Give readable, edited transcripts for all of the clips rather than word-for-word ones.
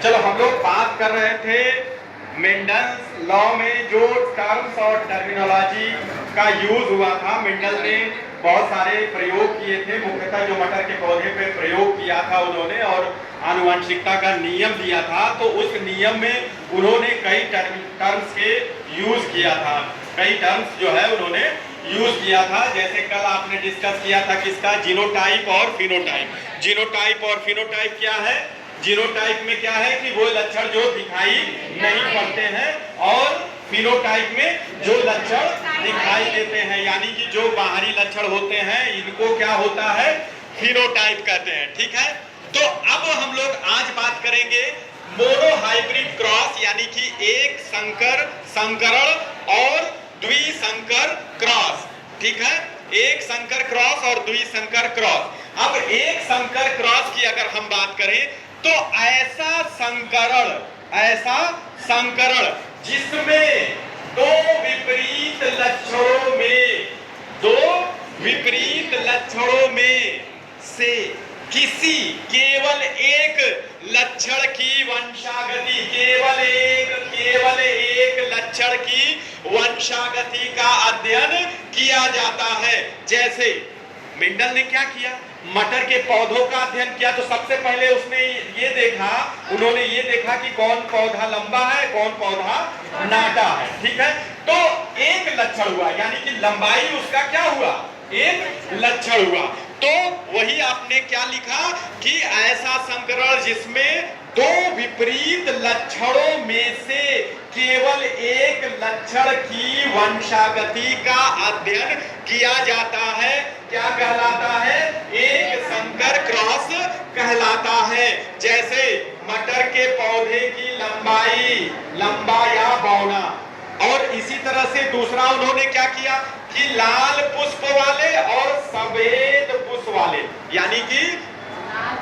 चलो हम लोग बात कर रहे थे मेंडल्स लॉ में जो टर्म्स और टर्मिनोलॉजी का यूज हुआ था। मेंडल ने बहुत सारे प्रयोग किए थे, मुख्यतः जो मटर के पौधे पे प्रयोग किया था उन्होंने, और आनुवंशिकता का नियम दिया था। तो उस नियम में उन्होंने कई टर्म्स के यूज किया था, कई टर्म्स जो है उन्होंने यूज किया था। जैसे कल आपने डिस्कस किया था किसका, जीनोटाइप और फिनोटाइप। जीनोटाइप और फिनोटाइप क्या है? जीनोटाइप में क्या है कि वो लक्षण जो दिखाई नहीं पड़ते हैं, और फिनोटाइप में जो लक्षण दिखाई देते हैं, यानी कि जो बाहरी लक्षण होते हैं इनको क्या होता है, फिनोटाइप कहते हैं। ठीक है, तो अब हम लोग आज बात करेंगे मोनोहाइब्रिड क्रॉस, यानी कि एक संकर संकरण और द्विसंकर क्रॉस। ठीक है, एक संकर क्रॉस और द्विसंकर क्रॉस। अब एक संकर क्रॉस की अगर हम बात करें तो ऐसा संकरण जिसमें दो विपरीत लक्षणों में से किसी केवल एक लक्षण की वंशागति, केवल एक लक्षण की वंशागति का अध्ययन किया जाता है। जैसे मेंडल ने क्या किया, मटर के पौधों का अध्ययन किया। तो सबसे पहले उन्होंने ये देखा कि कौन पौधा लंबा है, कौन पौधा नाटा है। ठीक है, तो एक लक्षण हुआ, यानी कि लंबाई उसका क्या हुआ, एक लक्षण हुआ। तो वही आपने क्या लिखा कि ऐसा संकरण जिसमें दो विपरीत लक्षणों में से केवल एक लक्षण की वंशागति का अध्ययन किया जाता है, क्या कहलाता है, एक संकर क्रॉस कहलाता है। जैसे मटर के पौधे की लंबा या बौना, और इसी तरह से दूसरा उन्होंने क्या किया कि लाल पुष्प वाले और सफेद पुष्प वाले, यानी कि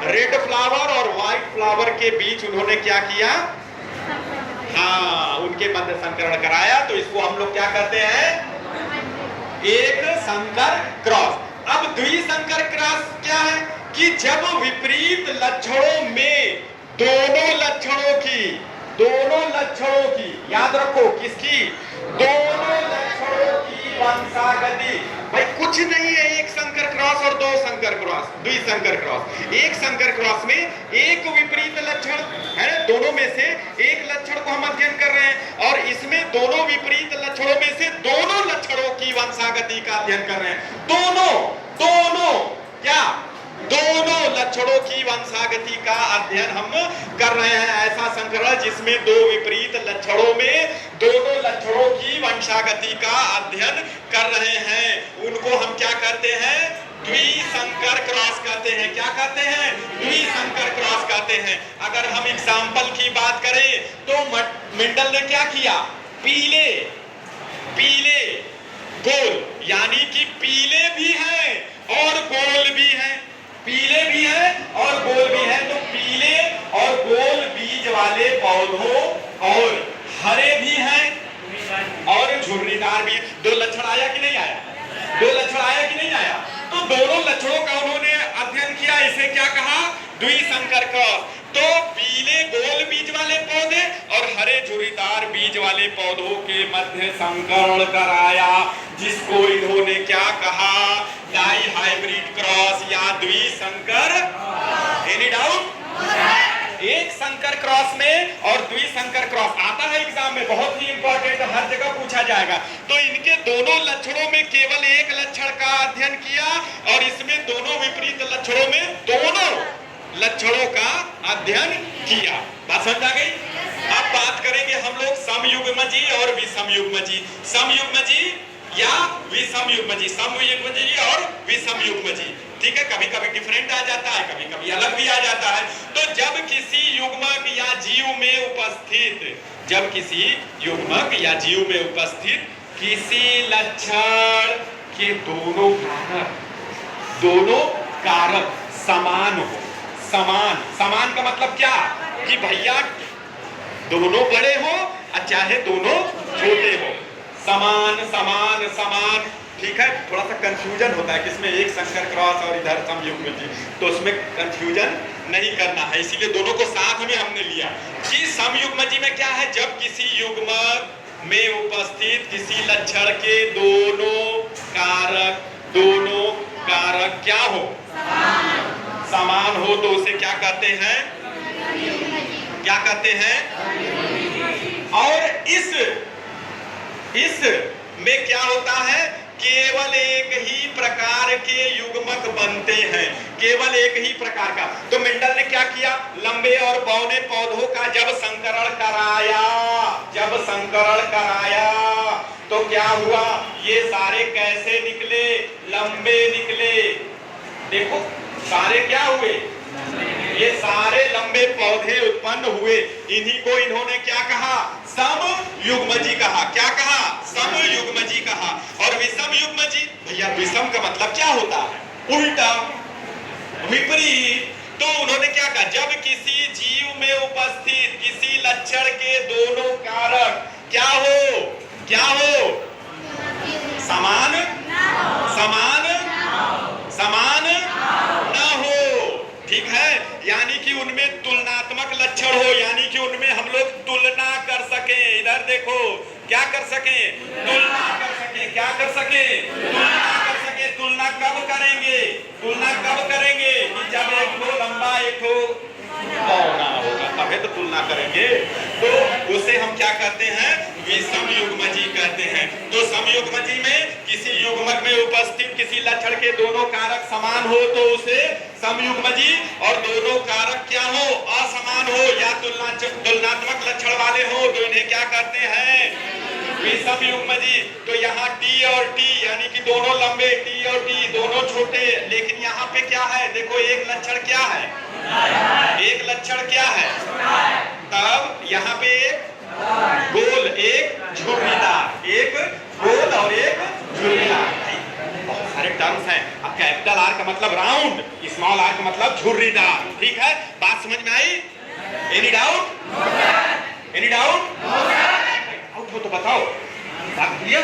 रेड फ्लावर और व्हाइट फ्लावर के बीच उन्होंने क्या किया, हाँ, उनके मध्य संकरण कराया। तो इसको हम लोग क्या कहते हैं, एक संकर क्रॉस। अब द्विसंकर क्रॉस क्या है कि जब विपरीत लक्षणों में दोनों लक्षणों की याद रखो, किसकी, दोनों लक्षणों की वंशागति। भाई कुछ नहीं है एक संकर क्रॉस और दो संकर क्रॉस, द्विसंकर क्रॉस। एक संकर क्रॉस में एक विपरीत लक्षण है, दोनों में से एक लक्षण को हम अध्ययन कर रहे हैं, और इसमें दोनों विपरीत लक्षणों में से दोनों लक्षणों की वंशागति का अध्ययन कर रहे हैं। दोनों लक्षणों की वंशागति का अध्ययन हम कर रहे हैं। ऐसा संकरण जिसमें दो विपरीत लक्षणों में दोनों लक्षणों की वंशागति का अध्ययन कर रहे हैं, उनको हम क्या कहते हैं, द्विसंकर क्रॉस कहते हैं। क्या कहते हैं, द्विसंकर क्रॉस कहते हैं। अगर हम एग्जाम्पल की बात करें तो मेंडल ने क्या किया, पीले गोल, यानी कि पीले भी हैं और गोल भी हैं, पीले भी हैं और गोल भी हैं। तो पीले और गोल बीज वाले पौधों और हरे भी हैं और झुर्रीदार भी। दो लक्षण आया कि नहीं आया, दो लक्षण आया कि नहीं आया। तो दोनों लक्षणों का उन्होंने अध्ययन किया, इसे क्या कहा, द्विसंकर क्रॉस। तो पीले गोल बीज वाले पौधे और हरे झुर्रीदार बीज वाले पौधों के मध्य संकरण कराया, जिसको इन्होंने क्या कहा, डाई हाइब्रिड क्रॉस या द्विसंकर। Any doubt? एक संकर क्रॉस में और द्विसंकर क्रॉस आता है एग्जाम में, बहुत ही इंपॉर्टेंट, हर जगह पूछा जाएगा। तो इनके दोनों लक्षणों में केवल एक लक्षण का अध्ययन किया, और इसमें दोनों विपरीत लक्षणों में दोनों लक्षणों का अध्ययन किया। बात समझ आ गई? अब बात करेंगे हम लोग समयुग्मजी और विषमयुग्मजी। समयुग्मजी या विषमयुग्मजी, समयुग्मजी और विषमयुग्मजी। ठीक है, कभी कभी डिफरेंट आ जाता है, कभी कभी अलग भी आ जाता है। तो जब किसी युग्मक या जीव में उपस्थित किसी लक्षण के दोनों कारक समान हो, समान का मतलब क्या कि भैया दोनों बड़े हो चाहे दोनों छोटे हो, समान ठीक है, थोड़ा सा कंफ्यूजन होता है कि इसमें एक शंकर क्रॉस और इधर समयुग्म जी, तो उसमें कंफ्यूजन नहीं करना है, इसीलिए दोनों को साथ में हमने लिया कि समयुग्म जी में क्या है, जब किसी युग्मक में उपस्थित किसी लक्षण के दोनों कारक क्या हो, समान हो, तो उसे क्या कहते हैं, क्या कहते हैं। और इस में क्या होता है, केवल एक ही प्रकार के युग्मक बनते हैं, केवल एक ही प्रकार का। तो मेंडल ने क्या किया, लंबे और बौने पौधों का जब संकरण कराया तो क्या हुआ, ये सारे कैसे निकले, लंबे निकले। देखो सारे क्या हुए, ये सारे लंबे पौधे उत्पन्न हुए, इन्हीं को इन्होंने क्या कहा, समयुग्मजी कहा। क्या कहा, समयुग्मजी कहा। और विषम युग्मजी, भैया विषम का मतलब क्या होता है, उल्टा, विपरीत। तो उन्होंने क्या कहा, जब किसी जीव में उपस्थित किसी लक्षण के दोनों कारक क्या हो, समान न हो, ठीक है, यानी कि उनमें तुलनात्मक लक्षण हो, यानी कि उनमें हम लोग तुलना कर सके। इधर देखो, क्या कर सके, तुलना कर सके, क्या कर सके, तुलना कर सके। तुलना कब करेंगे, कि जब एक ठो लंबा एक ठो पौना होगा, तभी तो तुलना करेंगे। तो उसे हम क्या कहते हैं, विषम युग्मजी कहते हैं। तो समयुग्मजी में किसी युग्मक में उपस्थित किसी लक्षण के दोनों कारक समान हो तो उसे समयुग्मजी, और दोनों कारक क्या हो, असमान हो या तुलनात्मक लक्षण वाले हो तो इन्हें क्या कहते हैं, विषम युग्मजी। तो यहाँ टी और टी यानी कि दोनों लंबे, टी और टी दोनों छोटे, लेकिन यहाँ पे क्या है, देखो एक लक्षण क्या है, एक लक्षण क्या है, तब यहाँ पे एक गोल एक झुर्रीदार, एक गोल और एक झुर्रीदार। बहुत सारे टर्म्स हैं। अब कैपिटल आर का मतलब राउंड, स्मॉल आर का मतलब झुर्रीदार, ठीक है, बात समझ में आई। एनी डाउट, डाउट हो तो बताओ, बात क्लियर,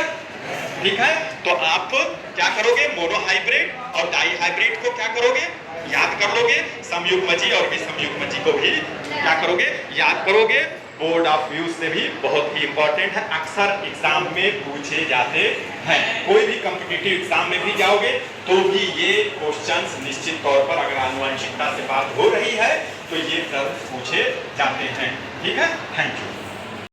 ठीक है। तो आप क्या करोगे, मोनोहाइब्रिड और डाईहाइब्रिड को क्या करोगे, याद कर लोगे, समयुग्मजी और विषमयुग्मजी को भी क्या करोगे, याद करोगे। बोर्ड ऑफ व्यूज से भी बहुत ही इंपॉर्टेंट है, अक्सर एग्जाम में पूछे जाते हैं। कोई भी कॉम्पिटिटिव एग्जाम में भी जाओगे तो भी ये क्वेश्चंस निश्चित तौर पर, अगर आनुवंशिकता से बात हो रही है तो ये टर्म्स पूछे जाते हैं, ठीक है। Thank you.